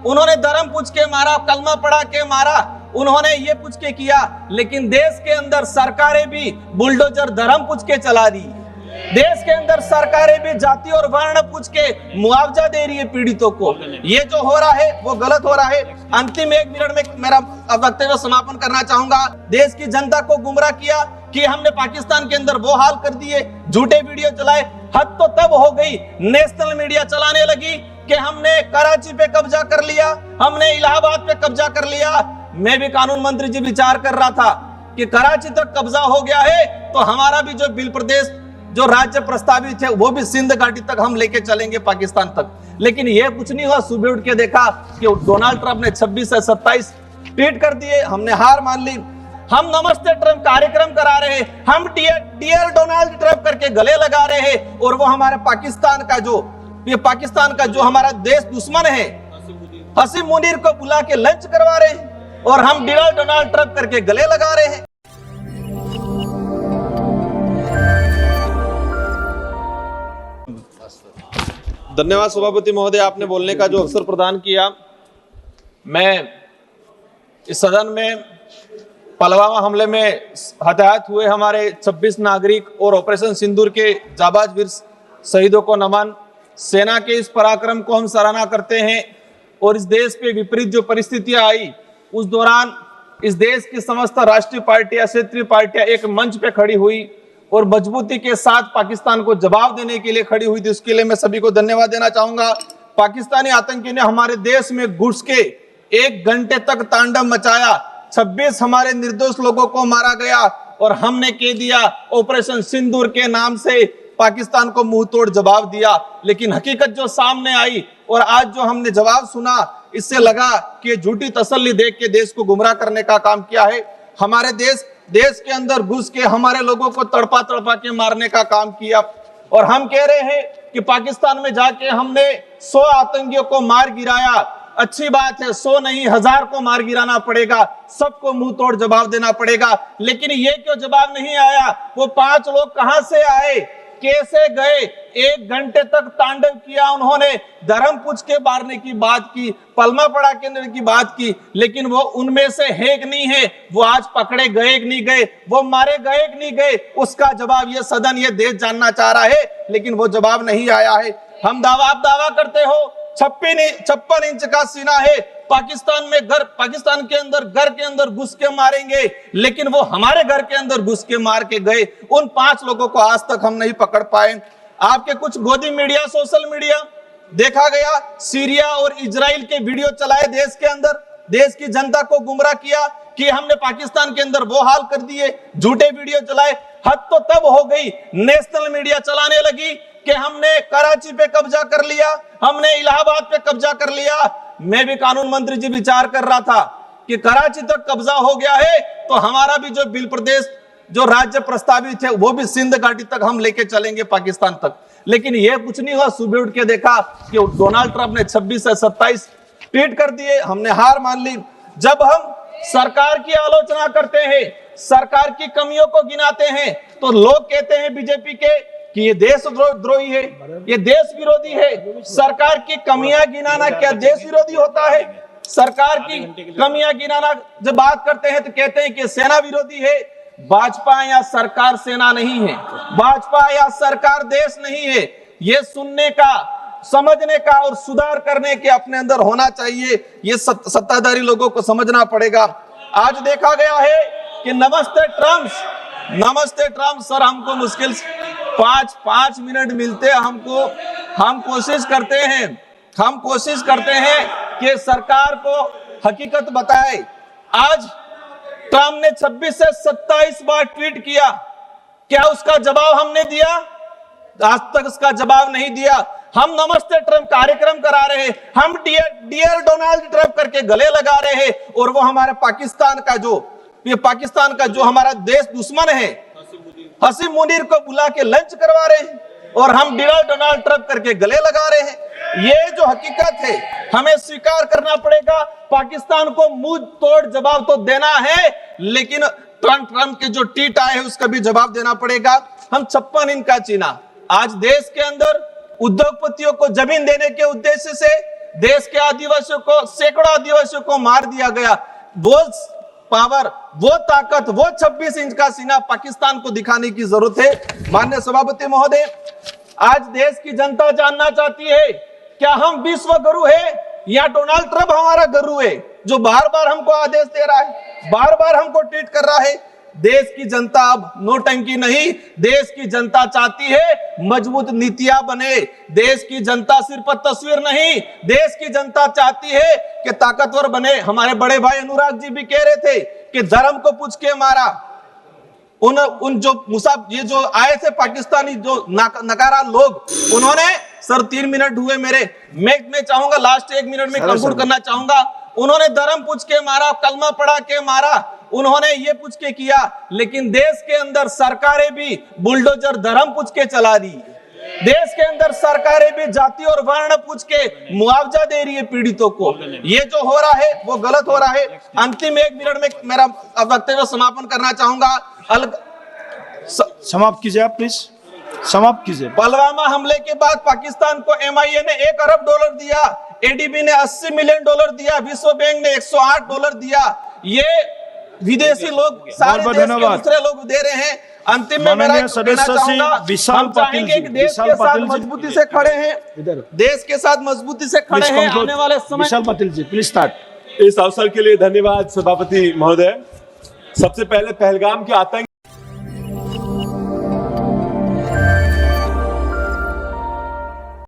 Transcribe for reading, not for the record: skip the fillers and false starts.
उन्होंने धर्म पूछ के मारा, कलमा पढ़ा के मारा, उन्होंने ये पूछ के किया। लेकिन देश के अंदर सरकारें भी बुलडोजर धर्म पूछ के चला दी। देश के अंदर सरकारें भी जाति और वर्ण पूछ के मुआवजा दे रही है पीड़ितों को। ये जो हो रहा है वो गलत हो रहा है। अंतिम 1 मिनट में मेरा वक्तव्य समापन करना चाहूंगा। देश की जनता को गुमराह किया कि हमने पाकिस्तान के अंदर वो हाल कर दिए, झूठे वीडियो चलाए। हद तो तब हो गई, नेशनल मीडिया चलाने लगी कि हमने कराची पे कब्जा कर लिया, हमने इलाहाबाद पे कब्जा कर लिया। मैं भी कानून मंत्री जी विचार कर रहा था कि कराची तक कब्जा हो गया है तो हमारा भी जो बिल प्रदेश जो राज्य प्रस्तावित है वो भी सिंध घाटी तक हम लेके चलेंगे, पाकिस्तान तक। लेकिन ये कुछ नहीं हुआ। सुबह उठ के देखा कि डोनाल्ड ट्रंप ने 26 से 27 ट्वीट कर दिए। हमने हार मान ली। हम नमस्ते ट्रंप कार्यक्रम करा रहे हैं, हम डियर डोनाल्ड ट्रंप करके गले लगा रहे हैं, और वो हमारे पाकिस्तान का जो हमारा देश दुश्मन है हसीम मुनीर को बुला के लंच करवा रहे हैं, और हम डियर डोनाल्ड ट्रंप करके गले लगा रहे हैं। धन्यवाद सभापति महोदय, आपने बोलने का जो अवसर प्रदान किया। मैं इस सदन में पुलवामा हमले में हताहत हुए हमारे 26 नागरिक और ऑपरेशन सिंदूर के जाबाज वीर शहीदों को नमन। सेना के इस पराक्रम को हम सराहना करते हैं। और इस देश पे विपरीत जो परिस्थितियां आई उस दौरान इस देश की समस्त राष्ट्रीय पार्टियां, क्षेत्रीय पार्टियां एक मंच पे खड़ी हुई और मजबूती के साथ पाकिस्तान को जवाब देने के लिए खड़ी हुई थी। उसके लिए मैं सभी को धन्यवाद देना चाहूंगा। पाकिस्तानी आतंकी ने हमारे देश में घुस के 1 घंटे तक तांडव मचाया। 26 हमारे निर्दोष लोगों को मारा गया और हमने कह दिया ऑपरेशन सिंदूर के नाम से पाकिस्तान को मुंह तोड़ जवाब दिया। लेकिन हकीकत जो सामने आई और आज जो हमने जवाब सुना, इससे लगा कि झूठी तसल्ली देख के देश को गुमराह करने का काम किया है। हमारे देश के अंदर घुस के हमारे लोगों को तड़पा के मारने का काम किया। और हम कह रहे हैं कि पाकिस्तान में जाके हमने 100 आतंकियों को मार गिराया। अच्छी बात है, 100 नहीं 1000 को मार गिराना पड़ेगा, सबको मुंह तोड़ जवाब देना पड़ेगा। लेकिन ये क्यों जवाब नहीं आया? वो 5 लोग कहां से आए, कैसे गए? 1 घंटे तक तांडव किया उन्होंने, धर्म पूछ के मारने की बात की, पलमा पड़ा के की बात की। लेकिन वो उनमें से है कि नहीं है, वो आज पकड़े गए कि नहीं गए, वो मारे गए कि नहीं गए, उसका जवाब ये सदन, ये देश जानना चाह रहा है। लेकिन वो जवाब नहीं आया है। आप दावा करते हो 56 इंच का सीना है, पाकिस्तान के अंदर घर के अंदर घुस के मारेंगे। लेकिन वो हमारे घर के अंदर घुस के मार के गए। उन 5 लोगों को आज तक हम नहीं पकड़ पाए। आपके कुछ गोदी मीडिया, सोशल मीडिया देखा गया, सीरिया और इजराइल के वीडियो चलाए देश के अंदर, देश की जनता को गुमराह किया कि हमने पाकिस्तान के अंदर वो हाल कर दिए, झूठे वीडियो चलाए। हद तो तब हो गई, नेशनल मीडिया चलाने लगी कि हमने कराची पे कब्जा कर लिया, हमने इलाहाबाद पे कब्जा कर लिया। मैं भी कानून मंत्री जी विचार कर रहा था कि कराची तक कब्जा हो गया है तो हमारा भी जो बिल प्रदेश जो राज्य प्रस्तावित है वो भी सिंध घाटी तक हम लेके चलेंगे, पाकिस्तान तक। लेकिन ये कुछ नहीं हुआ। सुबह उठ के देखा कि डोनाल्ड ट्रंप ने 26 से 27 ट्वीट कर दिए। हमने हार मान ली। जब हम सरकार की आलोचना करते हैं, सरकार की कमियों को गिनाते हैं, तो लोग कहते हैं बीजेपी के कि ये देशद्रोही है, ये देश विरोधी है। सरकार की कमियां गिनाना क्या देश विरोधी होता है? सरकार की कमियां गिनाना जब बात करते हैं तो कहते हैं कि सेना विरोधी है। भाजपा या सरकार सेना नहीं है, भाजपा या सरकार देश नहीं है। ये सुनने का, समझने का और सुधार करने के अपने अंदर होना चाहिए। ये सत्ताधारी लोगों को समझना पड़ेगा। आज देखा गया है कि नमस्ते ट्रम्प सर, हमको मुश्किल 5 मिनट मिलते हैं हमको। हम कोशिश करते हैं कि सरकार को हकीकत बताए। आज ट्रम्प ने 26 से 27 बार ट्वीट किया, क्या उसका जवाब हमने दिया? आज तक उसका जवाब नहीं दिया। हम नमस्ते ट्रंप कार्यक्रम करा रहे हैं, हम डियर डोनाल्ड ट्रंप करके गले लगा रहे हैं, और वो हमारे पाकिस्तान का जो हमारा देश दुश्मन है हसीम मुनीर को बुला के लंच करवा रहे हैं, और हम डियर डोनाल्ड ट्रंप करके गले लगा रहे हैं। ये जो हकीकत है हमें स्वीकार करना पड़ेगा। पाकिस्तान को मुंह तोड़ जवाब तो देना है, लेकिन ट्रंप के जो ट्वीट आए हैं उसका भी जवाब देना पड़ेगा। हम 56 इंच का चीना, आज देश के अंदर उद्योगपतियों को जमीन देने के उद्देश्य से देश के आदिवासियों को, सैकड़ों आदिवासियों को मार दिया गया। वो पावर, वो ताकत, वो 26 इंच का सीना पाकिस्तान को दिखाने की जरूरत है। माननीय सभापति महोदय, आज देश की जनता जानना चाहती है, क्या हम विश्व गुरु है या डोनाल्ड ट्रंप हमारा गुरु है, जो बार बार हमको आदेश दे रहा है, बार बार हमको ट्वीट कर रहा है। देश की जनता अब नौटंकी नहीं, देश की जनता चाहती है मजबूत नीतियां बने। देश की जनता सिर्फ तस्वीर नहीं, देश की जनता चाहती है कि ताकतवर बने। हमारे बड़े भाई अनुराग जी भी कह रहे थे कि धर्म को पूछ के मारा। उन जो ये जो आए थे पाकिस्तानी जो नकारा लोग, उन्होंने सर 3 मिनट हुए मेरे, मैं चाहूंगा लास्ट 1 मिनट में कंक्लूड करना चाहूंगा। उन्होंने धर्म पूछ के मारा, कलमा पढ़ा के मारा, उन्होंने ये पूछ के किया, लेकिन देश के अंदर सरकारें भी बुलडोजर धर्म पूछ के चला रही है। देश के अंदर सरकारें भी जाति और वर्ण पूछ के मुआवजा दे रही है पीड़ितों को। ये जो हो रहा है वो गलत हो रहा है। अंतिम 1 मिनट में मेरा वक्तव्य समापन करना चाहूंगा। समाप्त कीजिए आप, प्लीज समाप्त कीजिए। पुलवामा हमले के बाद पाकिस्तान को MIA ने $1 अरब दिया, ADB ने $80 मिलियन दिया, विश्व बैंक ने $108 दिया। ये विदेशी लोग सारे देश के दूसरे लोग दे रहे हैं। अंतिम में मेरा सदस्य विशाल पाटिल जी, देश के साथ मजबूती से खड़े हैं, देश के साथ मजबूती से खड़े हैं। आने वाले समय, विशाल पाटिल जी प्लीज स्टार्ट। इस अवसर के लिए धन्यवाद सभापति महोदय। सबसे पहले पहलगाम के आतंक